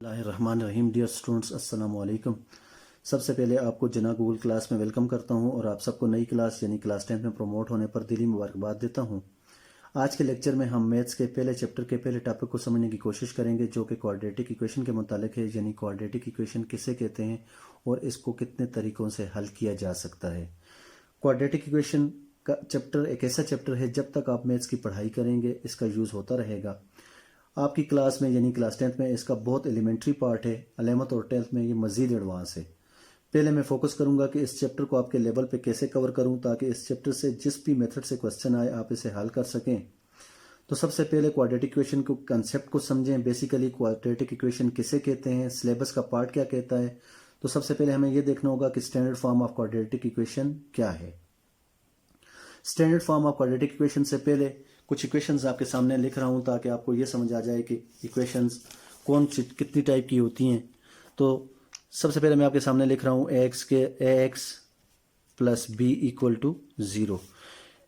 Rahman dear students अस्सलाम वालेकुम। सबसे पहले आपको जना गूगल क्लास में वेलकम करता हूं और आप सबको नई क्लास यानी क्लास 10 में प्रमोट होने पर दिली मुबारकबाद देता हूं। आज के लेक्चर में हम मैथ्स के पहले चैप्टर के पहले टॉपिक को समझने की कोशिश करेंगे जो कि क्वाड्रेटिक इक्वेशन के मुतालिक है, यानी क्वाड्रेटिक इक्वेशन किसे कहते हैं और इसको कितने तरीक़ों से हल किया जा सकता है। क्वाड्रेटिक इक्वेशन का चैप्टर एक ऐसा चैप्टर है जब तक आप मैथ्स की पढ़ाई करेंगे इसका यूज़ होता रहेगा। आपकी क्लास में यानी क्लास 10th में इसका बहुत एलिमेंट्री पार्ट है, 11th और 10th में ये मज़ीद एडवांस है। पहले मैं फोकस करूंगा कि इस चैप्टर को आपके लेवल पे कैसे कवर करूं ताकि इस चैप्टर से जिस भी मेथड से क्वेश्चन आए आप इसे हल कर सकें। तो सबसे पहले क्वाड्रेटिक इक्वेशन को कंसेप्ट को समझें। बेसिकली क्वाड्रेटिक इक्वेशन किसे कहते हैं, सिलेबस का पार्ट क्या कहता है। तो सबसे पहले हमें यह देखना होगा कि standard form of quadratic equation क्या है। Standard form of quadratic equation से पहले कुछ इक्वेशंस आपके सामने लिख रहा हूं ताकि आपको ये समझ आ जाए कि इक्वेशंस कौन सी कितनी टाइप की होती हैं। तो सबसे पहले मैं आपके सामने लिख रहा हूं ax plus B equal to 0।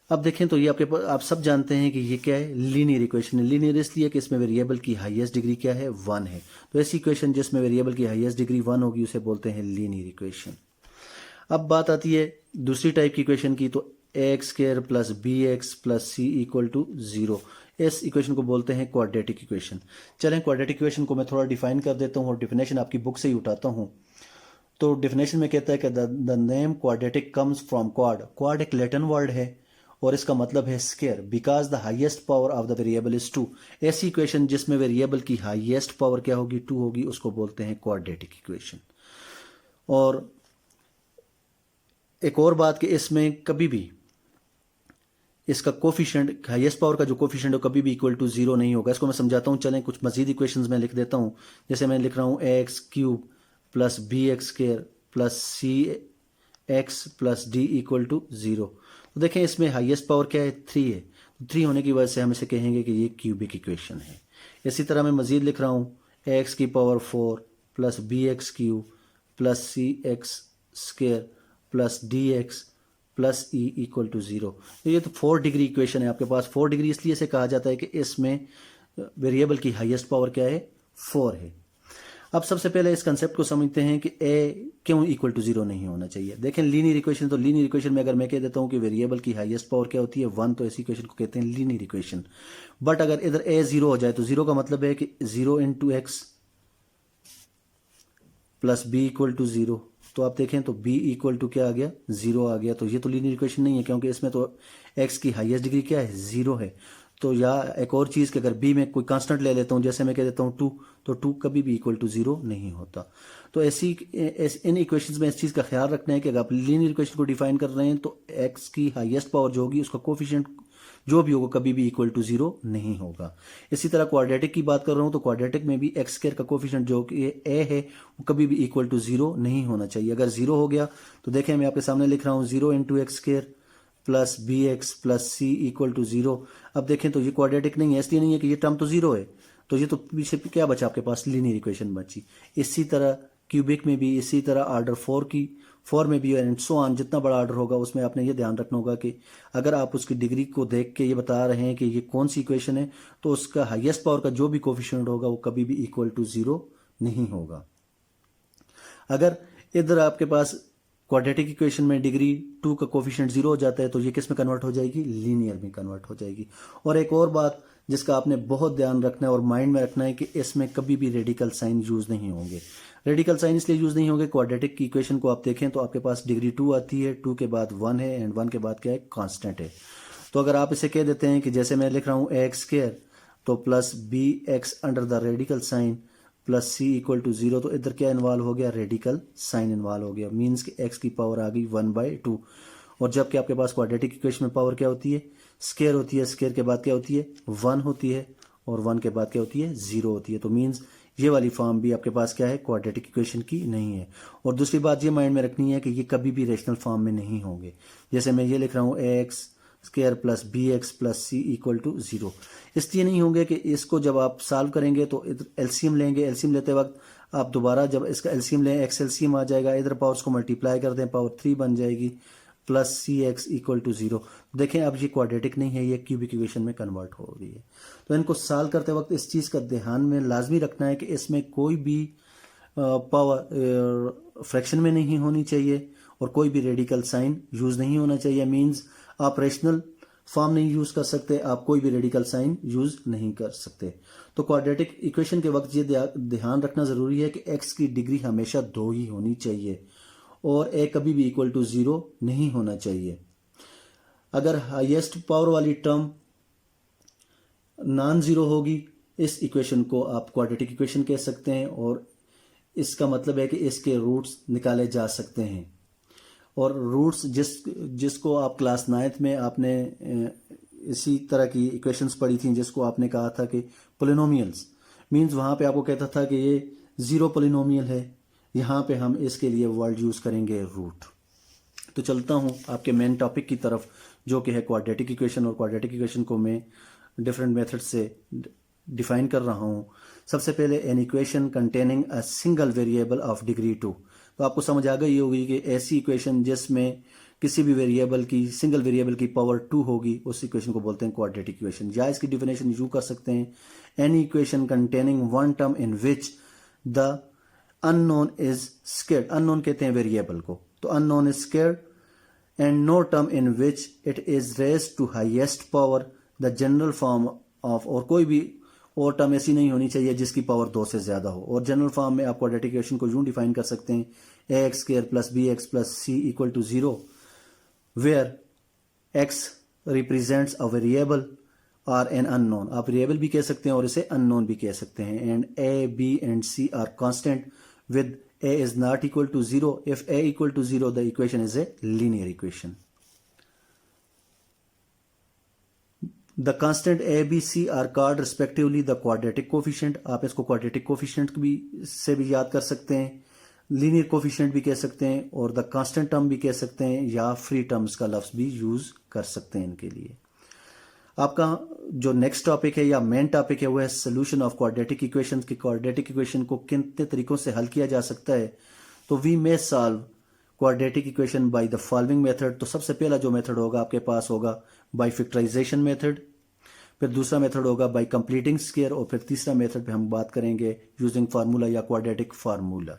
अब देखें तो ये आपके पास आप सब जानते हैं कि ये क्या है, लीनियर इक्वेशन है। लीनियर इसलिए कि इसमें वेरिएबल की हाईएस्ट डिग्री क्या है, 1 है। तो ऐसी इक्वेशन जिसमें वेरिएबल की हाईएस्ट डिग्री 1 होगी उसे बोलते हैं लीनियर इक्वेशन। अब बात आती है दूसरी टाइप की इक्वेशन की, तो X square plus B x plus C equal to 0। इस इक्वेशन को बोलते हैं क्वाड्रेटिक इक्वेशन। चलें क्वाड्रेटिक इक्वेशन को मैं थोड़ा डिफाइन कर देता हूँ और डिफिनेशन आपकी बुक से ही उठाता हूँ। तो डिफिनेशन में कहता है कि the name quadratic comes from quad एक लैटिन वर्ड है और इसका मतलब है square because the highest power of the variable is 2। ऐसी इक्वेशन जिसमें वेरिएबल की हाईएस्ट पावर क्या होगी, 2 होगी, उसको बोलते हैं क्वाड्रेटिक इक्वेशन। और एक और बात कि इसमें कभी भी इसका कोफिशिएंट हाईएस्ट पावर का जो कोफिशिएंट है कभी भी इक्वल टू 0 नहीं होगा। इसको मैं समझाता हूँ। चलें कुछ मजीद इक्वेशंस में लिख देता हूँ। जैसे मैं लिख रहा हूँ X cube plus B X square plus C X plus D equal to 0। तो देखें इसमें हाईएस्ट पावर क्या है, 3 है। तो 3 होने की वजह से हम इसे कहेंगे कि ये क्यूबिक इक्वेशन है। इसी तरह मैं मजीद लिख रहा हूँ एक्स की power 4 plus B X cube plus C X square plus D X plus E equal to 0। तो ये तो 4 डिग्री इक्वेशन है आपके पास। 4 डिग्री इसलिए से कहा जाता है कि इसमें वेरिएबल की हाईएस्ट पावर क्या है, 4 है। अब सबसे पहले इस कंसेप्ट को समझते हैं कि ए क्यों इक्वल टू 0 नहीं होना चाहिए। देखें लीनियर इक्वेशन, तो लीनियर इक्वेशन में अगर मैं कह देता हूं कि वेरिएबल की हाईएस्ट पावर क्या होती है, 1, तो ऐसी इक्वेशन को कहते हैं लीनियर इक्वेशन। बट अगर इधर ए 0 हो जाए तो 0 का मतलब है कि 0 into X plus B equal to 0। तो आप देखें तो b इक्वल टू क्या आ गया, 0 आ गया। तो ये तो लीनियर इक्वेशन नहीं है क्योंकि इसमें तो x की हाईएस्ट डिग्री क्या है, 0 है। तो या एक और चीज़ कि अगर b में कोई कांस्टेंट ले लेता हूँ, जैसे मैं कह देता हूँ 2, तो 2 कभी भी इक्वल टू 0 नहीं होता। तो ऐसी इन इक्वेशंस में इस चीज़ का ख्याल रखना है कि अगर आप लीनियर इक्वेशन को डिफाइन कर रहे हैं तो x की हाईएस्ट पावर जो होगी उसका कोफिशिएंट जो भी होगा कभी भी इक्वल टू 0 नहीं होगा। इसी तरह क्वाड्रेटिक की बात कर रहा हूं तो क्वाड्रेटिक में भी एक्स स्क्वायर का कोफिशिएंट जो कि ए है वो कभी भी इक्वल टू 0 नहीं होना चाहिए। अगर 0 हो गया तो देखें मैं आपके सामने लिख रहा हूं 0 into X square plus B x plus C equal to 0। अब देखें तो ये क्वाड्रेटिक नहीं है, इसलिए नहीं है कि ये टर्म तो 0 है। तो ये तो पीछे क्या बचा आपके पास, लीनियर इक्वेशन बची। इसी तरह क्यूबिक में भी इसी तरह ऑर्डर 4 में भी एंड सो ऑन, जितना बड़ा ऑर्डर होगा उसमें आपने ये ध्यान रखना होगा कि अगर आप उसकी डिग्री को देख के ये बता रहे हैं कि ये कौन सी इक्वेशन है तो उसका हाईएस्ट पावर का जो भी कोफिशिएंट होगा वो कभी भी इक्वल टू 0 नहीं होगा। अगर इधर आपके पास क्वाड्रेटिक इक्वेशन में डिग्री 2 का कोफिशिएंट 0 हो जाता है तो ये किस में कन्वर्ट हो जाएगी, लीनियर में कन्वर्ट हो जाएगी। और एक और बात जिसका आपने बहुत ध्यान रखना है और माइंड में रखना है कि इसमें कभी भी रेडिकल साइन यूज नहीं होंगे। रेडिकल साइन इसलिए यूज नहीं होंगे, क्वाड्रेटिक की इक्वेशन को आप देखें तो आपके पास डिग्री 2 आती है, 2 के बाद 1 है एंड 1 के बाद क्या है, कांस्टेंट है। तो अगर आप इसे कह देते हैं कि जैसे मैं लिख रहा हूं एक्स स्क्वायर तो plus B X under the radical sign plus C equal to 0, तो इधर क्या इन्वॉल्व हो गया, रेडिकल साइन इन्वॉल्व हो गया। मीन्स कि एक्स की पावर आ गई 1/2। और जबकि आपके पास क्वाड्रेटिक इक्वेशन में पावर क्या होती है, स्क्वायर होती है। स्क्वायर के बाद क्या होती है, 1 होती है और 1 के बाद क्या होती है, 0 होती है। तो मीन्स ये वाली फॉर्म भी आपके पास क्या है, क्वाड्रेटिक इक्वेशन की नहीं है। और दूसरी बात ये माइंड में रखनी है कि ये कभी भी रेशनल फॉर्म में नहीं होंगे। जैसे मैं ये लिख रहा हूँ X square plus B x plus C equal to 0, इसलिए नहीं होंगे कि इसको जब आप सॉल्व करेंगे तो एलसीएम लेंगे, एलसीएम लेते वक्त आप दोबारा जब इसका एलसीएम लें एक्स एलसीएम आ जाएगा, इधर पावर्स को मल्टीप्लाई कर दें, पावर 3 बन जाएगी plus C X equal to 0। देखें अब ये क्वाड्रेटिक नहीं है, ये क्यूबिक इक्वेशन में कन्वर्ट हो रही है। तो इनको सॉल्व करते वक्त इस चीज़ का ध्यान में लाजमी रखना है कि इसमें कोई भी पावर फ्रैक्शन में नहीं होनी चाहिए और कोई भी रेडिकल साइन यूज़ नहीं होना चाहिए। मीन्स आप रेशनल फॉर्म नहीं यूज़ कर सकते, आप कोई भी रेडिकल साइन यूज़ नहीं कर सकते। तो क्वाड्रेटिक इक्वेशन के वक्त ये ध्यान रखना ज़रूरी है कि एक्स की डिग्री हमेशा 2 ही होनी चाहिए और ए कभी भी इक्वल टू 0 नहीं होना चाहिए। अगर हाईएस्ट पावर वाली टर्म नॉन ज़ीरो होगी, इस इक्वेशन को आप क्वाड्रेटिक इक्वेशन कह सकते हैं और इसका मतलब है कि इसके रूट्स निकाले जा सकते हैं। और रूट्स जिसको आप क्लास 9th में आपने इसी तरह की इक्वेशंस पढ़ी थी, जिसको आपने कहा था कि पोलिनोमियल्स, मींस वहाँ पे आपको कहता था कि ये 0 पोलिनोमियल है, यहाँ पे हम इसके लिए वर्ड यूज़ करेंगे रूट। तो चलता हूँ आपके मेन टॉपिक की तरफ, जो कि है क्वाड्रेटिक इक्वेशन। और क्वाड्रेटिक इक्वेशन को मैं डिफरेंट मेथड से डिफाइन कर रहा हूँ। सबसे पहले an equation containing a single variable of degree 2। तो आपको समझ आ गई होगी कि ऐसी इक्वेशन जिसमें किसी भी वेरिएबल की, सिंगल वेरिएबल की पावर 2 होगी, उस इक्वेशन को बोलते हैं क्वाड्रेटिक इक्वेशन। या इसकी डिफिनेशन यूँ कर सकते हैं, any equation containing one term in which the unknown is squared. Unknown कहते हैं वेरिएबल को, तो unknown is squared and no term in which it is raised to highest power the general form of. और कोई भी और term ऐसी नहीं होनी चाहिए जिसकी पावर 2 से ज्यादा हो। और जनरल फॉर्म में आप क्वाड्रेटिक इक्वेशन को यूं डिफाइन कर सकते हैं, a x square plus B x plus C equal to 0, where x represents a variable और एन अननोन। आप वेरिएबल भी कह सकते हैं और इसे अननोन भी कह सकते हैं। And A B and C are constant with A is not equal to 0। If A equal to 0 the equation is a linear equation. The constant A, B, C are called respectively the quadratic coefficient। आप इसको quadratic coefficient भी से भी याद कर सकते हैं, linear coefficient भी कह सकते हैं और the constant term भी कह सकते हैं, या free terms का लफ्ज भी यूज कर सकते हैं इनके लिए। आपका जो नेक्स्ट टॉपिक है या मेन टॉपिक है वो है सोल्यूशन ऑफ क्वाड्रेटिक इक्वेशन। की क्वाड्रेटिक इक्वेशन को कितने तरीकों से हल किया जा सकता है। तो we may solve quadratic equation by the following method. तो सबसे पहला जो मेथड होगा आपके पास होगा बाय फैक्टराइजेशन मेथड, फिर दूसरा मेथड होगा बाय कंप्लीटिंग स्क्वायर, और फिर तीसरा मेथड पे हम बात करेंगे यूजिंग फार्मूला या क्वाड्रेटिक फार्मूला।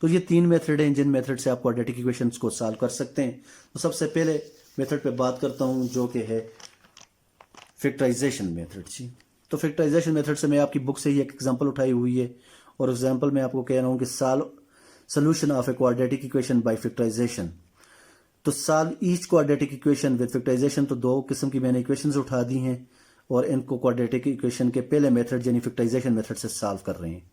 तो ये 3 मेथड हैं जिन मेथड से आप क्वाड्रेटिक इक्वेशंस को सॉल्व कर सकते हैं। तो सबसे पहले मेथड पे बात करता हूं जो कि है फैक्टराइजेशन मेथड। जी, तो फैक्टराइजेशन मेथड से मैं आपकी बुक से ही एक एग्जांपल उठाई हुई है और एग्जांपल में आपको कह रहा हूं कि solve solution of a quadratic equation by factorisation. तो solve each quadratic equation with factorisation. तो 2 किस्म की मैंने इक्वेशंस उठा दी हैं और इनको क्वाड्रेटिक इक्वेशन के पहले मेथड यानी फैक्टराइजेशन मेथड से सॉल्व कर रहे हैं।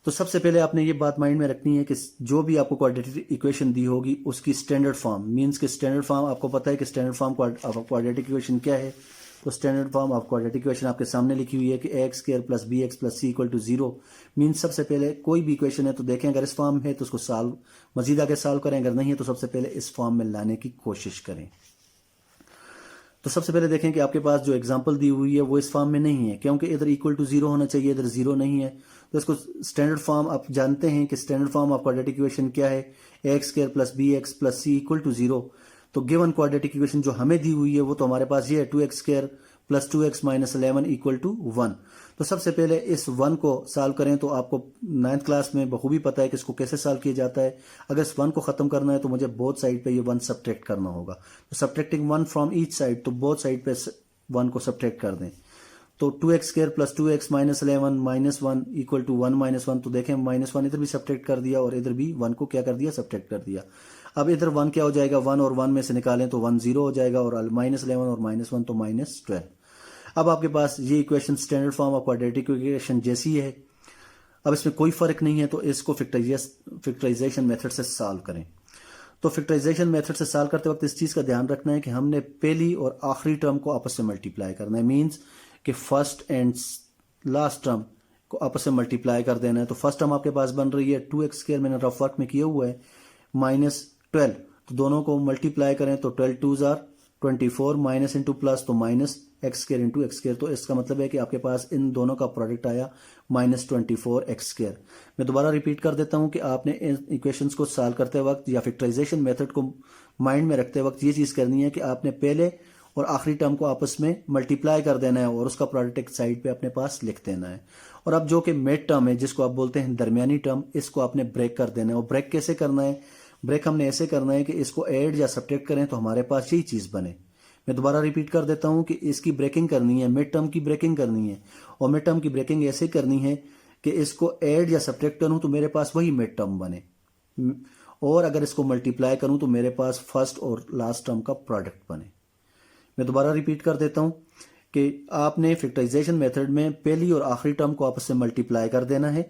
तो सबसे पहले आपने ये बात माइंड में रखनी है कि जो भी आपको क्वाड्रेटिक इक्वेशन दी होगी उसकी स्टैंडर्ड फॉर्म, मींस कि स्टैंडर्ड फॉर्म आपको पता है कि standard form of quadratic equation क्या है। तो standard form of quadratic equation आपके सामने लिखी हुई है कि a x square plus B x plus C equal to 0। Means सबसे पहले कोई भी इक्वेशन है तो देखें अगर इस फॉर्म है तो उसको सॉल्व मजीद आगे सॉल्व करें, अगर नहीं है तो सबसे पहले इस फॉर्म में लाने की कोशिश करें। तो सबसे पहले देखें कि आपके पास जो एग्जांपल दी हुई है वो इस फॉर्म में नहीं है, क्योंकि इधर इक्वल टू 0 होना चाहिए, इधर 0 नहीं है। तो इसको स्टैंडर्ड फॉर्म आप जानते हैं कि standard form of quadratic equation क्या है, a x square plus B x plus C equal to 0। तो गिवन क्वाड्रेटिक इक्वेशन जो हमें दी हुई है वो तो हमारे पास ये है 2x square plus 2x minus 11 equal to 1। तो सबसे पहले इस 1 को सॉल्व करें। तो आपको 9th क्लास में बखूबी पता है कि इसको कैसे सॉल्व किया जाता है। अगर इस 1 को खत्म करना है तो मुझे बोथ साइड पे ये 1 सब्ट्रैक्ट करना होगा। तो सब्ट्रैक्टिंग 1 फ्रॉम ईच साइड, तो बोथ साइड पे 1 को सब्ट्रैक्ट कर दें। तो 2x square plus 2x minus 11 minus 1 equal to 1 minus 1। तो देखें माइनस 1 इधर भी सब्ट्रैक्ट कर दिया और इधर भी 1 को क्या कर दिया, सब्ट्रैक्ट कर दिया। अब इधर 1 क्या हो जाएगा, 1 और 1 में से निकालें तो 1 0 हो जाएगा, और माइनस 11 और माइनस 1 तो माइनस 12। अब आपके पास ये equation standard form of quadratic equation जैसी है। अब इसमें कोई फर्क नहीं है, तो इसको फैक्टराइजेशन मेथड से सॉल्व करें। तो फैक्टराइजेशन मेथड से सॉल्व करते वक्त इस चीज का ध्यान रखना है कि हमने पहली और आखिरी टर्म को आपस में मल्टीप्लाई करना है। मींस कि फर्स्ट एंड लास्ट टर्म को आपस में मल्टीप्लाई कर देना है। तो फर्स्ट टर्म आपके पास बन रही है 2x स्क्वायर, मैंने रफ वर्क में किया हुआ है, माइनस 12। तो दोनों को मल्टीप्लाई करें तो 12 2s are 24, minus into plus तो minus x square into x square, तो इसका मतलब है कि आपके पास इन दोनों का प्रोडक्ट आया -24 एक्स स्क्र। मैं दोबारा रिपीट कर देता हूं कि आपने इन इक्वेशंस को सॉल्व करते वक्त या फैक्टराइजेशन मेथड को माइंड में रखते वक्त ये चीज़ करनी है कि आपने पहले और आखिरी टर्म को आपस में मल्टीप्लाई कर देना है और उसका प्रोडक्ट एक साइड पे अपने पास लिख देना है। और अब जो कि मिड टर्म है, जिसको आप बोलते हैं दरमियानी टर्म, इसको आपने ब्रेक कर देना है। और ब्रेक कैसे करना है? ब्रेक हमने ऐसे करना है कि इसको ऐड या सब्ट्रैक्ट करें तो हमारे पास यही चीज़ बने। मैं दोबारा रिपीट कर देता हूं कि इसकी ब्रेकिंग करनी है, मिड टर्म की ब्रेकिंग करनी है। और मिड टर्म की ब्रेकिंग ऐसे करनी है कि इसको ऐड या सब्ट्रैक्ट करूं तो मेरे पास वही मिड टर्म बने, और अगर इसको मल्टीप्लाई करूं तो मेरे पास फर्स्ट और लास्ट टर्म का प्रोडक्ट बने। मैं दोबारा रिपीट कर देता हूं कि आपने फैक्टराइजेशन मेथड में पहली और आखिरी टर्म को आपस से मल्टीप्लाई कर देना है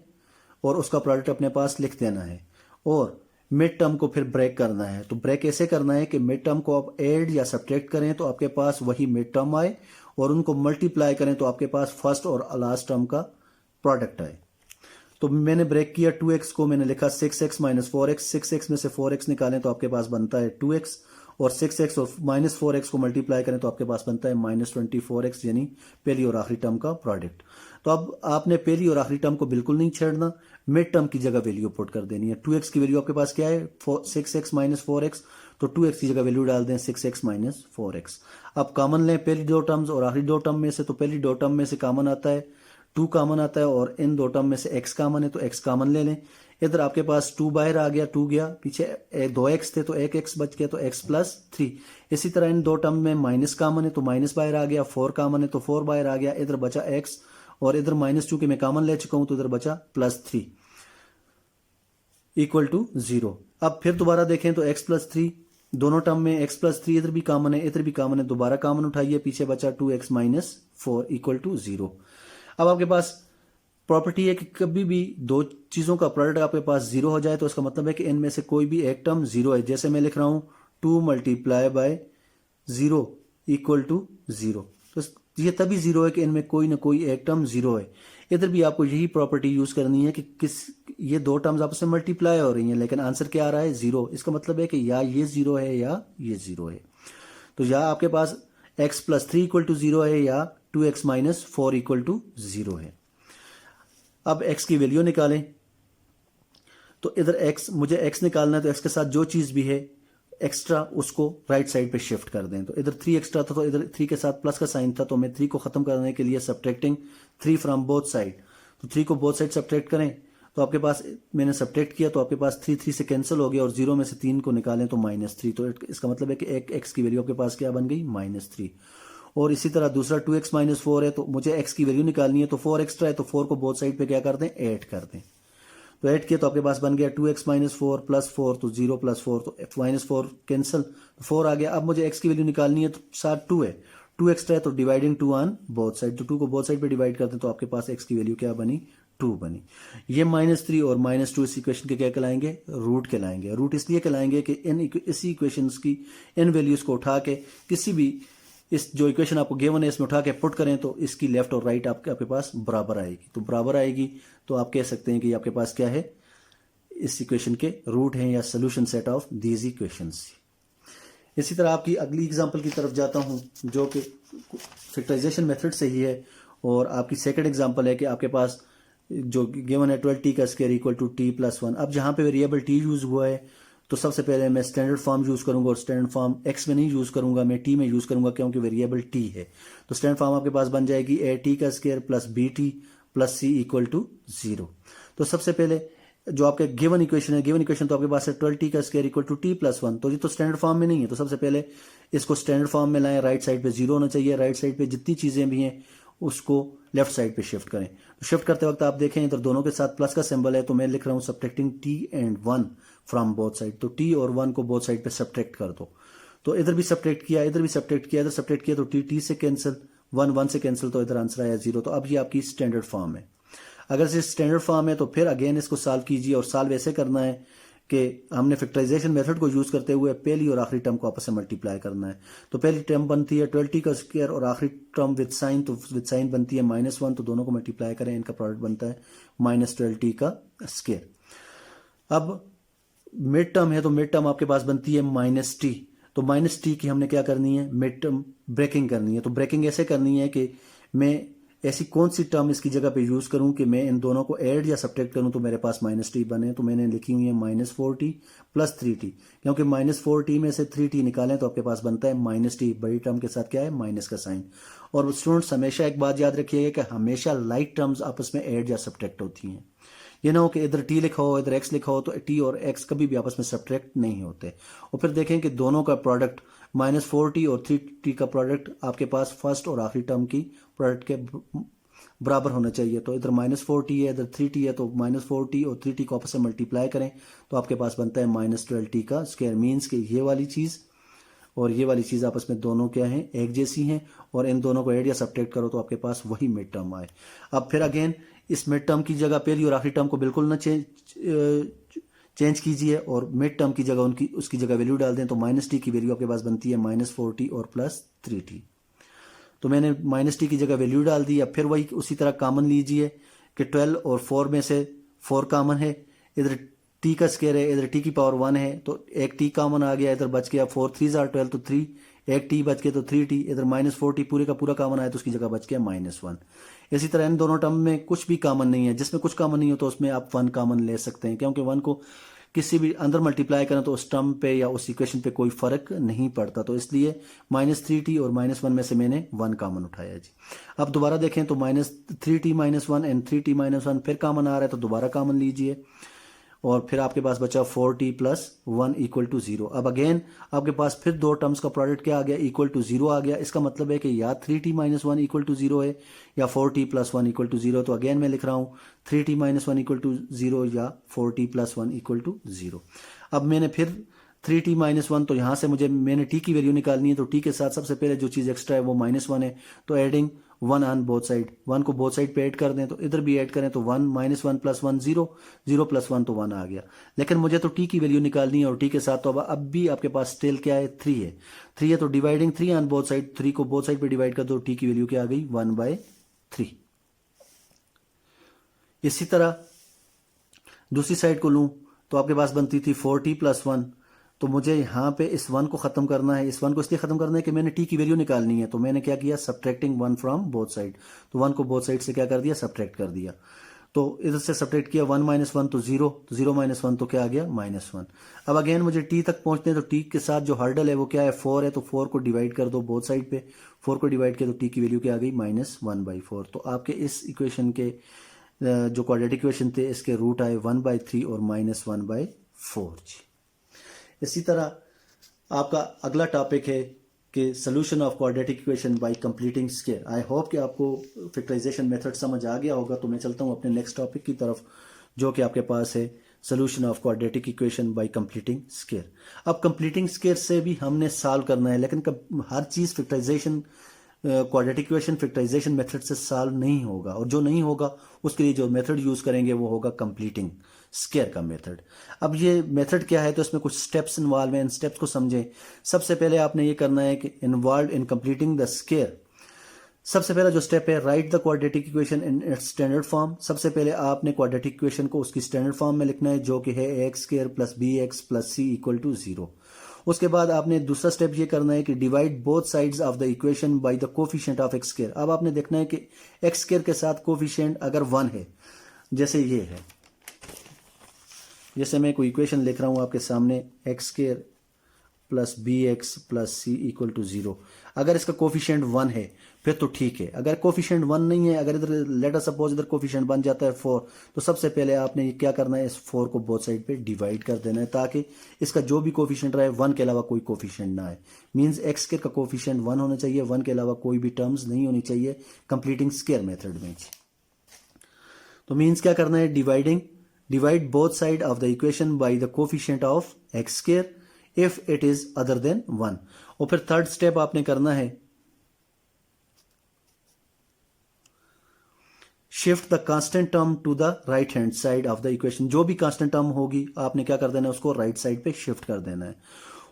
और उसका प्रोडक्ट अपने पास लिख देना है, और मिड टर्म को फिर ब्रेक करना है। तो ब्रेक ऐसे करना है कि मिड टर्म को आप ऐड या सब्ट्रैक्ट करें तो आपके पास वही मिड टर्म आए, और उनको मल्टीप्लाई करें तो आपके पास फर्स्ट और लास्ट टर्म का प्रोडक्ट आए। तो मैंने ब्रेक किया 2x को, मैंने लिखा 6x माइनस 4x, 6x में से 4x निकालें तो आपके पास बनता है 2x, और 6x और माइनस 4x को मल्टीप्लाई करें तो आपके पास बनता है -24x, यानी पहली और आखिरी टर्म का प्रोडक्ट। तो अब आपने पहली और आखिरी टर्म को बिल्कुल नहीं छेड़ना, मिड टर्म की जगह वैल्यू पुट कर देनी है। 2x की वैल्यू आपके पास क्या है? 6x माइनस 4x, तो 2x की जगह वैल्यू डाल दें 6x माइनस 4x। अब कॉमन लें पहली दो टर्म्स और आखिरी दो टर्म में से, तो पहली दो टर्म में से कॉमन आता है 2 कॉमन आता है, और इन दो टर्म में से x कॉमन है तो x कॉमन ले लें। इधर आपके पास 2 बाहर आ गया, 2 गया, पीछे 2x थे तो 1x बच गया तो x प्लस 3। इसी तरह इन दो टर्म में माइनस कॉमन है तो माइनस बाहर आ गया, 4 कॉमन है तो 4 बाहर आ गया, इधर बचा x, और इधर माइनस चूंकि मैं कॉमन ले चुका हूं तो इधर बचा +3 इक्वल टू 0। अब फिर दोबारा देखें तो x प्लस 3, दोनों टर्म में x प्लस 3 इधर भी कॉमन है, इधर भी कॉमन है, दोबारा कॉमन उठाइए, पीछे बचा 2x माइनस 4 इक्वल टू 0। अब आपके पास प्रॉपर्टी है कि कभी भी दो चीज़ों का प्रोडक्ट आपके पास 0 हो जाए तो इसका मतलब है कि इनमें से कोई भी एक टर्म 0 है। जैसे मैं लिख रहा हूं 2 मल्टीप्लाई बाय 0 इक्वल टू 0, तो ये तभी 0 है कि इनमें कोई ना कोई एक टर्म 0 है। इधर भी आपको यही प्रॉपर्टी यूज करनी है कि ये दो टर्म्स आपस में मल्टीप्लाई हो रही हैं लेकिन आंसर क्या आ रहा है? 0। इसका मतलब है कि या ये 0 है या ये 0 है। तो या आपके पास x प्लस 3 इक्वल टू 0 है या 2x माइनस 4 इक्वल टू 0 है। अब x की वैल्यू निकालें, तो इधर x, मुझे x निकालना है तो x के साथ जो चीज़ भी है एक्स्ट्रा उसको राइट साइड पे शिफ्ट कर दें। तो इधर 3 एक्स्ट्रा था तो इधर 3 के साथ प्लस का साइन था, तो मैं 3 को ख़त्म करने के लिए सब्ट्रैक्टिंग 3 फ्रॉम बोथ साइड, तो 3 को बोथ साइड सब्ट्रैक्ट करें तो आपके पास, मैंने सब्ट्रैक्ट किया तो आपके पास 3 से कैंसिल हो गया, और 0 में से 3 को निकालें तो -3। तो इसका मतलब है कि एक x की वैल्यू आपके पास क्या बन गई? -3। और इसी तरह दूसरा 2x माइनस 4 है तो मुझे x की वैल्यू निकालनी है, तो 4 एक्स्ट्रा है तो 4 को बोथ साइड पे क्या कर दें? ऐड कर दें। तो ऐड किया तो आपके पास बन गया 2x माइनस 4 प्लस 4, तो 0 प्लस 4 तो -4 कैंसिल, तो 4 आ गया। अब मुझे x की वैल्यू निकालनी है तो साथ 2 है, 2 एक्स्ट्रा है तो डिवाइडिंग 2 ऑन बोथ साइड, तो 2 को बोथ साइड पे डिवाइड कर दें तो आपके पास x की वैल्यू क्या बनी? 2 बनी। ये -3 और -2 इस इक्वेशन के क्या कहलाएंगे? रूट कहलाएंगे। रूट इसलिए कहलाएंगे कि इसी इक्वेशन की इन वैल्यूज को उठा के किसी भी इस जो इक्वेशन आपको गिवन है इसमें उठा के पुट करें तो इसकी लेफ्ट और राइट आपके पास बराबर आएगी। तो बराबर आएगी तो आप कह सकते हैं कि आपके पास क्या है? इस इक्वेशन के रूट हैं या solution set of these equations. इसी तरह आपकी अगली एग्जांपल की तरफ जाता हूं जो कि फैक्टराइजेशन मेथड से ही है, और आपकी सेकंड एग्जांपल है कि आपके पास जो गिवन है 12t का square equal to t plus 1। अब जहां पे वेरिएबल t यूज हुआ है तो सबसे पहले मैं स्टैंडर्ड फॉर्म यूज करूंगा, और स्टैंडर्ड फॉर्म x में नहीं यूज करूंगा, मैं t में यूज करूंगा क्योंकि वेरिएबल t है। तो स्टैंडर्ड फॉर्म आपके पास बन जाएगी a t का square plus bt plus c equal to 0। तो सबसे पहले जो आपके गिवन इक्वेशन है, गिवन इक्वेशन तो आपके पास है 12t का square equal to t plus 1, तो ये तो स्टैंडर्ड फॉर्म में नहीं है। तो सबसे पहले इसको स्टैंडर्ड फॉर्म में लाएं, राइट साइड पे 0 होना चाहिए, राइट साइड पे जितनी चीजें भी हैं उसको लेफ्ट साइड पे शिफ्ट करें। तो शिफ्ट करते वक्त आप देखें इधर दोनों के साथ प्लस का सिंबल है, तो मैं लिख रहा हूं subtracting t and 1 from both side. तो t और 1 को बोथ साइड पे सब्ट्रैक्ट कर दो, तो इधर भी सब्ट्रैक्ट किया, इधर भी सब्ट्रैक्ट किया, इधर सब्ट्रैक्ट किया तो t से कैंसिल, 1 से कैंसिल, तो इधर आंसर आया 0। तो अब ये आपकी स्टैंडर्ड फॉर्म है। अगर इसे स्टैंडर्ड फॉर्म है तो फिर अगेन इसको सॉल्व कीजिए, और सॉल्व ऐसे करना है कि हमने फैक्टराइजेशन मेथड को यूज करते हुए पहली और आखिरी टर्म को आपस में मल्टीप्लाई करना है। तो पहली टर्म बनती है 12t का स्क्वायर और आखिरी टर्म विद साइन, तो विद साइन बनती है -1, तो दोनों को मल्टीप्लाई करें, इनका प्रोडक्ट बनता है -12t का स्क्वायर। अब मिड टर्म है तो मिड टर्म आपके पास बनती है -t, तो माइनस टी की हमने क्या करनी है, मिड टर्म ब्रेकिंग करनी है। तो ब्रेकिंग ऐसे करनी है कि मैं ऐसी कौन सी टर्म इसकी जगह पे यूज करूं कि मैं इन दोनों को ऐड या सब्ट्रैक्ट करूं तो मेरे पास माइनस टी बने। तो मैंने लिखी हुई है -4t प्लस 3t, क्योंकि -4t में से 3t निकालें तो आपके पास बनता है -t, बड़ी टर्म के साथ क्या है, माइनस का साइन। और स्टूडेंट्स हमेशा एक बात याद रखिएगा कि हमेशा लाइक टर्म्स आपस में ऐड या सब्ट्रैक्ट होती हैं। ये ना हो कि इधर टी लिखा हो इधर एक्स लिखा हो, तो टी और एक्स कभी भी आपस में सब्ट्रैक्ट नहीं होते। और फिर देखें कि दोनों का प्रोडक्ट -4t और 3t का प्रोडक्ट आपके पास फर्स्ट और आखिरी टर्म की प्रोडक्ट के बराबर होना चाहिए। तो इधर -4t है इधर 3t है, तो -4t और 3t को आपस में मल्टीप्लाई करें तो आपके पास बनता है -12t का स्क्वायर। मीन्स कि ये वाली चीज़ और ये वाली चीज़ आपस में दोनों क्या हैं, एक जैसी हैं, और इन दोनों को ऐड या सब्ट्रैक्ट करो तो आपके पास वही मिड टर्म आए। अब फिर अगेन इस मिड टर्म की जगह पहली और आखिरी टर्म को बिल्कुल ना चेंज कीजिए और मिड टर्म की जगह उसकी जगह वैल्यू डाल दें। तो -t की वैल्यू आपके पास बनती है -4t और प्लस 3t। तो मैंने -t की जगह वैल्यू डाल दी। अब फिर वही उसी तरह कॉमन लीजिए कि 12 और 4 में से 4 कॉमन है, इधर t का स्क्वायर है, इधर t की पावर 1 है, तो एक t कॉमन आ गया, इधर बच गया 4 3 जार 12 तो 3, एक t बच गया तो 3t, इधर -4t पूरे का पूरा कॉमन आया तो उसकी जगह बच गया -1। इसी तरह इन दोनों टर्म में कुछ भी कॉमन नहीं है, जिसमें कुछ कॉमन नहीं हो तो उसमें आप 1 कॉमन ले सकते हैं, क्योंकि 1 को किसी भी अंदर मल्टीप्लाई करें तो उस टर्म पे या उस इक्वेशन पे कोई फर्क नहीं पड़ता। तो इसलिए -3t और -1 में से मैंने 1 कॉमन उठाया जी। अब दोबारा देखें तो -3t -1 एंड 3t -1 फिर कॉमन आ रहा है, तो दोबारा कॉमन लीजिए और फिर आपके पास बचा 4t प्लस 1 इक्वल टू 0। अब अगेन आपके पास फिर दो टर्म्स का प्रोडक्ट क्या आ गया, इक्वल टू 0 आ गया। इसका मतलब है कि या 3t -1 इक्वल टू 0 है या 4t प्लस 1 इक्वल टू 0। तो अगेन मैं लिख रहा हूँ 3t -1 इक्वल टू 0 या 4t प्लस 1 इक्वल टू 0। अब मैंने फिर 3t -1, तो यहाँ से मैंने t की वैल्यू निकालनी है, तो t के साथ सबसे पहले जो चीज़ एक्स्ट्रा है वो -1 है, तो एडिंग 1 ऑन बोथ साइड, 1 को बोथ साइड पे ऐड कर दें तो इधर भी ऐड करें तो 1 -1 प्लस 1 0, 0 प्लस 1 तो 1 आ गया। लेकिन मुझे तो t की वैल्यू निकालनी है और t के साथ तो अब भी आपके पास स्टिल क्या है, 3 है। 3 है तो डिवाइडिंग 3 ऑन बोथ साइड, 3 को बोथ साइड पे डिवाइड कर दो, t की वैल्यू क्या आ गई, 1/3। इसी तरह दूसरी साइड को लूं तो आपके पास बनती थी 4t प्लस 1, तो मुझे यहाँ पे इस 1 को ख़त्म करना है। इस 1 को इसलिए ख़त्म करना है कि मैंने t की वैल्यू निकालनी है, तो मैंने क्या किया, सब्ट्रैक्टिंग 1 फ्रॉम बोथ साइड, तो 1 को बोथ साइड से क्या कर दिया, सब्ट्रैक्ट कर दिया। तो इधर से सब्ट्रैक्ट किया 1 -1 तो 0, तो 0 -1 तो क्या आ गया, -1। अब अगेन मुझे t तक पहुंचने, तो t के साथ जो हर्डल है वो क्या है, 4 है, तो 4 को डिवाइड कर दो बोथ साइड पे, 4 को डिवाइड किया तो t की वैल्यू क्या आ गई, -1/4। तो आपके इस इक्वेशन के जो क्वाड्रेटिक इक्वेशन थे इसके रूट आए 1/3 और -1/4 जी। इसी तरह आपका अगला टॉपिक है कि solution of quadratic equation by completing square. I hope कि आपको फैक्टराइजेशन मेथड समझ आ गया होगा। तो मैं चलता हूं अपने नेक्स्ट टॉपिक की तरफ, जो कि आपके पास है solution of quadratic equation by completing square. अब कंप्लीटिंग स्क्वायर से भी हमने सॉल्व करना है, लेकिन हर चीज़ factorisation quadratic equation factorisation method से सॉल्व नहीं होगा, और जो नहीं होगा उसके लिए जो मेथड यूज करेंगे वो होगा कंप्लीटिंग स्क्वायर का मेथड। अब ये मेथड क्या है, तो इसमें कुछ स्टेप्स इन्वॉल्व हैं, इन स्टेप्स को समझें। सबसे पहले आपने ये करना है कि involve in completing the square. सबसे पहला जो स्टेप है, right the quadratic equation in its standard form. सबसे पहले आपने क्वाड्रेटिक इक्वेशन को उसकी स्टैंडर्ड फॉर्म में लिखना है, जो कि है a² plus bx plus c equal to 0। उसके बाद आपने दूसरा स्टेप ये करना है कि divide both sides of the equation by the coefficient of x²। अब आपने देखना है कि x² के साथ कोफिशिएंट अगर 1 है, जैसे ये है, जैसे मैं कोई इक्वेशन लिख रहा हूं आपके सामने, x² plus bx plus c equal to 0। अगर इसका कोफिशिएंट 1 है फिर तो ठीक है, अगर कोफिशिएंट 1 नहीं है, अगर इधर लेट अस सपोज इधर कोफिशिएंट बन जाता है 4, तो सबसे पहले आपने क्या करना है, इस 4 को बोथ साइड पे डिवाइड कर देना है, ताकि इसका जो भी कोफिशिएंट रहे 1 के अलावा कोई कोफिशिएंट ना आए। मींस x² का कोफिशिएंट 1 होना चाहिए, 1 के अलावा कोई भी टर्म्स नहीं होनी चाहिए कंप्लीटिंग स्क्वायर मेथड में। तो मींस क्या करना है, divide both side of the equation by the coefficient of x² if it is other than 1। और फिर थर्ड स्टेप आपने करना है, shift the constant term to the right hand side of the equation. जो भी कांस्टेंट टर्म होगी आपने क्या कर देना है, उसको राइट साइड पे शिफ्ट कर देना है।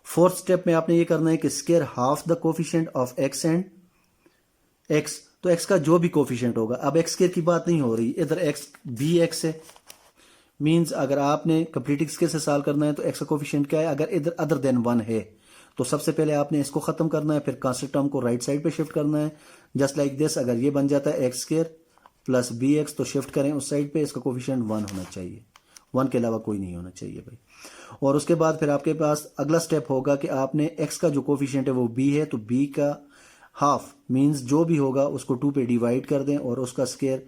फोर्थ स्टेप में आपने ये करना है कि square half the coefficient of x and x, तो x का जो भी कोफिशिएंट होगा, अब x² की बात नहीं हो रही, इधर x bx है। मींस अगर आपने कंप्लीटिंग स्क्वायर से सॉल्व करना है तो x का कोफिशिएंट क्या है, अगर इधर अदर देन 1 है तो सबसे पहले आपने इसको ख़त्म करना है, फिर कांस्टेंट टर्म को राइट साइड पे शिफ्ट करना है, जस्ट लाइक दिस। अगर ये बन जाता है X square plus B X, तो शिफ्ट करें उस साइड पे, इसका कोफिशिएंट 1 होना चाहिए, 1 के अलावा कोई नहीं होना चाहिए भाई। और उसके बाद फिर आपके पास अगला स्टेप होगा कि आपने x का जो कोफिशिएंट है वो b है, तो b का हाफ मींस जो भी होगा उसको 2 पे डिवाइड कर दें और उसका स्क्वायर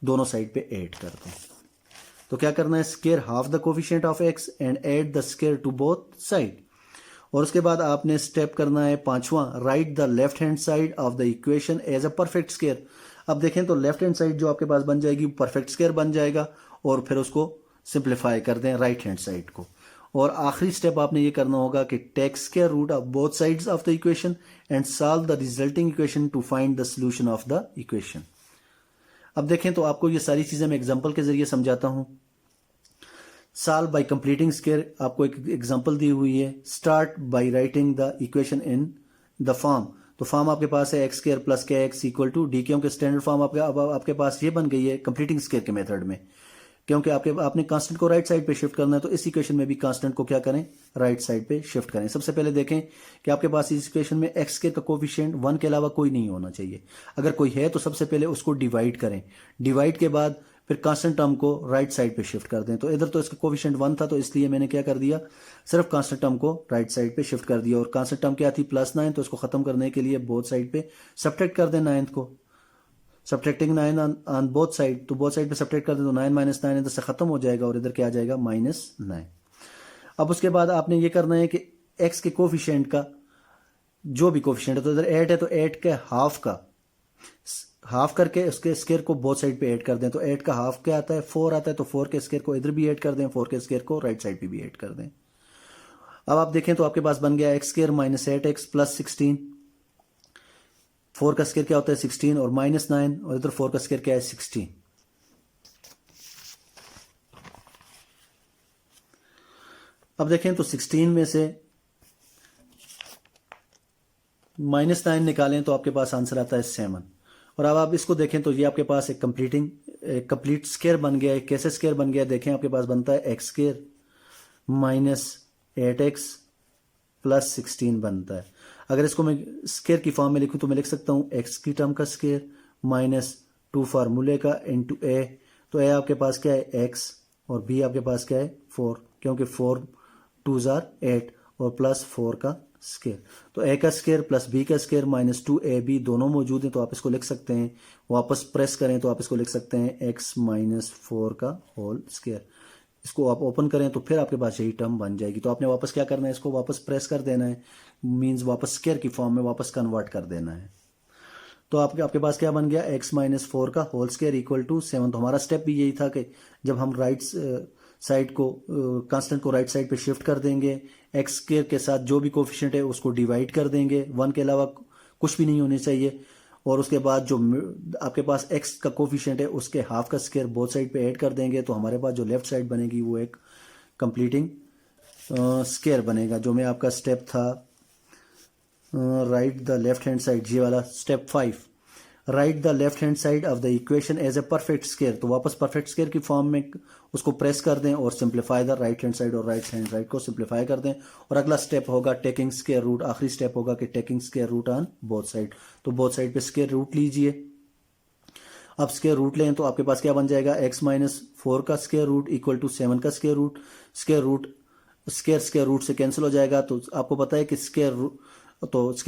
दोनों साइड पे ऐड कर दें। तो क्या करना है, square half the coefficient of x and add the square to both side. और उसके बाद आपने स्टेप करना है पांचवा, write the left hand side of the equation as a perfect square. अब देखें तो लेफ्ट हैंड साइड जो आपके पास बन जाएगी परफेक्ट स्क्वायर बन जाएगा, और फिर उसको सिंप्लीफाई कर दें राइट हैंड साइड को। और आखिरी स्टेप आपने ये करना होगा कि take square root of both sides of the equation and solve the resulting equation to find the solution of the equation. अब देखें तो आपको ये सारी चीजें मैं एग्जांपल के जरिए समझाता हूं। सॉल्व बाय कंप्लीटिंग स्क्वायर, आपको एक एग्जांपल दी हुई है। Start by writing the equation in the form, तो फॉर्म आपके पास है एक्स स्क्वायर प्लस के एक्स इक्वल टू डी, क्योंकि स्टैंडर्ड फॉर्म आपके पास ये बन गई है कंप्लीटिंग स्क्वायर के मेथड में, क्योंकि आपने कांस्टेंट को राइट साइड पे शिफ्ट करना है, तो इस इक्वेशन में भी कांस्टेंट को क्या करें, राइट साइड पे शिफ्ट करें। सबसे पहले देखें कि आपके पास इस इक्वेशन में एक्स स्क्वायर का कोफिशिएंट 1 के अलावा कोई नहीं होना चाहिए। अगर कोई है तो सबसे पहले उसको डिवाइड करें, डिवाइड के बाद फिर कांस्टेंट टर्म को राइट साइड पे शिफ्ट कर दें। तो इधर तो इसका कोफिशिएंट 1 था, तो इसलिए मैंने क्या कर दिया, सिर्फ कांस्टेंट टर्म को राइट साइड पे शिफ्ट कर दिया। और कांस्टेंट टर्म क्या थी, +9, तो इसको खत्म करने के लिए बोथ साइड पे सब्ट्रैक्ट कर दें 9 को, सब्ट्रैक्टिंग 9 ऑन बोथ साइड, तो बोथ साइड पे सब्ट्रैक्ट कर दें तो 9 - 9 इधर से खत्म हो जाएगा और इधर क्या आ जाएगा, -9। अब उसके बाद आपने ये करना है कि x के कोफिशिएंट का जो भी कोफिशिएंट है, तो इधर 8 है तो 8 के हाफ का हाफ करके उसके स्क्वायर को बोथ साइड पे ऐड कर दें। तो 8 का हाफ क्या आता है, 4 आता है, तो 4 के स्क्वायर को इधर भी ऐड कर दें, 4 के स्क्वायर को राइट साइड पे भी ऐड कर दें। अब आप देखें तो आपके पास बन गया x स्क्वायर - 8x प्लस 16, 4 का स्क्वायर क्या होता है 16 और -9, और इधर 4 का स्क्वायर क्या है 16। अब देखें तो 16 में से -9 निकालें तो आपके पास आंसर आता है 7। और अब आप इसको देखें तो ये आपके पास एक कंप्लीट स्क्वायर बन गया है। कैसे स्क्वायर बन गया, देखें आपके पास बनता है x स्क्वायर -8x प्लस 16 बनता है। अगर इसको मैं स्क्वायर की फॉर्म में लिखूं तो मैं लिख सकता हूं x की टर्म का स्क्वायर -2 फार्मूले का इंटू a, तो a आपके पास क्या है x और b आपके पास क्या है 4, क्योंकि 4 2s are 8 और प्लस 4 का स्क्वायर, तो a का स्क्वायर प्लस b का स्क्वायर -2ab दोनों मौजूद हैं, तो आप इसको लिख सकते हैं, वापस प्रेस करें तो आप इसको लिख सकते हैं x -4 का होल स्क्वायर। इसको आप ओपन करें तो फिर आपके पास यही टर्म बन जाएगी। तो आपने वापस क्या करना है, इसको वापस प्रेस कर देना है, मींस वापस स्क्वायर की फॉर्म में वापस कन्वर्ट कर देना है। तो आपके पास क्या बन गया, x -4 का होल स्क्वायर इक्वल टू 7। तो हमारा स्टेप भी यही था कि जब हम राइट साइड को कांस्टेंट को राइट साइड पे शिफ्ट कर देंगे, एक्स स्क्वायर के साथ जो भी कोफिशिएंट है उसको डिवाइड कर देंगे, 1 के अलावा कुछ भी नहीं होने चाहिए। और उसके बाद जो आपके पास x का कोफिशिएंट है उसके हाफ का स्क्वायर बोथ साइड पे ऐड कर देंगे, तो हमारे पास जो लेफ्ट साइड बनेगी वो एक कंप्लीटिंग स्क्वायर बनेगा। जो मैं आपका स्टेप था write the left hand side, ये वाला step 5, write the left hand side of the equation as a perfect square, तो वापस परफेक्ट स्क्वायर की फॉर्म में उसको प्रेस कर दें और simplify the right hand side और राइट को सिंप्लीफाई कर दें। और अगला स्टेप होगा टेकिंग स्क्वायर रूट, आखिरी स्टेप होगा कि taking square root on both side, तो बोथ साइड पे स्क्वायर रूट लीजिए। अब स्क्वायर रूट लें तो आपके पास क्या बन जाएगा, x -4 का स्क्वायर रूट इक्वल टू 7 का स्क्वायर रूट, स्क्वायर रूट से कैंसिल हो जाएगा। तो आपको पता है कि स्क्वायर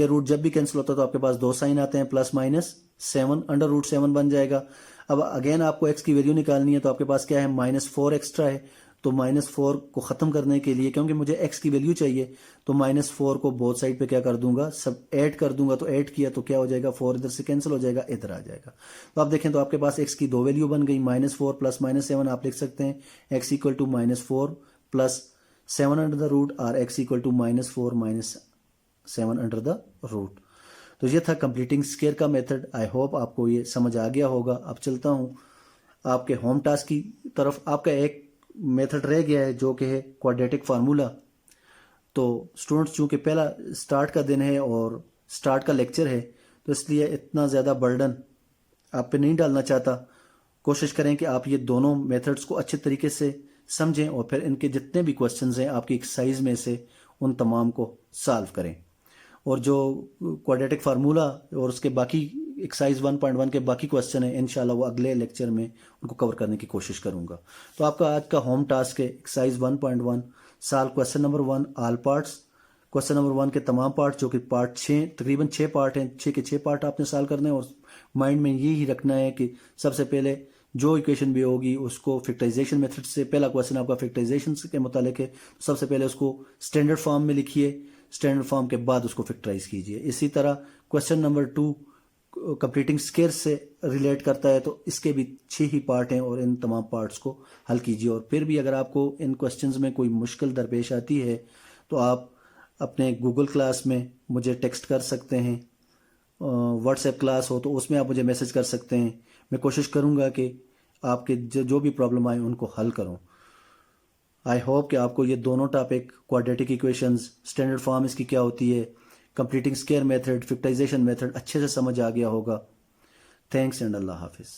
रूट जब भी कैंसिल होता है तो आपके पास 2 साइन आते हैं, +-7 √7 बन जाएगा। अब अगेन आपको x की वैल्यू निकालनी है, तो आपके पास क्या है -4 एक्स्ट्रा है, तो -4 को ख़त्म करने के लिए, क्योंकि मुझे x की वैल्यू चाहिए, तो -4 को बोथ साइड पे क्या कर दूंगा, सब ऐड कर दूंगा। तो ऐड किया तो क्या हो जाएगा, 4 इधर से कैंसिल हो जाएगा, इधर आ जाएगा। तो आप देखें तो आपके पास x की 2 वैल्यू बन गई, -4 + -7 आप लिख सकते हैं, x equal to -4 + 7 under the root, और x equal to -4 - 7 under the root. तो ये था कंप्लीटिंग स्क्वायर का मेथड। आई होप आपको ये समझ आ गया होगा। अब चलता हूँ आपके होम टास्क की तरफ। आपका एक मेथड रह गया है जो कि है क्वाड्रेटिक फार्मूला। तो स्टूडेंट्स चूंकि पहला स्टार्ट का दिन है और स्टार्ट का लेक्चर है, तो इसलिए इतना ज़्यादा बर्डन आप पे नहीं डालना चाहता। कोशिश करें कि आप ये दोनों मेथड्स को अच्छे तरीके से समझें और फिर इनके जितने भी क्वेश्चंस हैं आपकी एक्सरसाइज में से उन तमाम को सॉल्व करें। और जो क्वाड्रेटिक फार्मूला और उसके बाकी एक्सरसाइज 1.1 के बाकी क्वेश्चन है, इंशाल्लाह वो अगले लेक्चर में उनको कवर करने की कोशिश करूंगा। तो आपका आज का होम टास्क है exercise 1.1 solve question number 1 all parts. Question number 1 के तमाम पार्ट जो कि पार्ट 6 तकरीबन 6 पार्ट हैं, 6 के 6 पार्ट आपने सॉल्व करने हैं। और माइंड में यही रखना है कि सबसे पहले जो इक्वेशन भी होगी उसको फैक्टराइजेशन मेथड से, पहला क्वेश्चन आपका फैक्टराइजेशन के मुतालिक है, तो सबसे पहले उसको स्टैंडर्ड फॉर्म में लिखिए, स्टैंडर्ड फॉर्म के बाद उसको फैक्टराइज कीजिए। इसी तरह क्वेश्चन नंबर 2 कंप्लीटिंग स्केयर्स से रिलेट करता है, तो इसके भी 6 ही पार्ट हैं और इन तमाम पार्ट्स को हल कीजिए। और फिर भी अगर आपको इन क्वेश्चंस में कोई मुश्किल दरपेश आती है तो आप अपने गूगल क्लास में मुझे टेक्स्ट कर सकते हैं, व्हाट्सएप क्लास हो तो उसमें आप मुझे मैसेज कर सकते हैं। मैं कोशिश करूंगा कि आपके जो भी प्रॉब्लम आए उनको हल करूं। आई होप कि आपको ये दोनों topic quadratic equations, standard form इसकी क्या होती है, completing square method, factorisation method अच्छे से समझ आ गया होगा। थैंक्स एंड अल्लाह हाफिज़।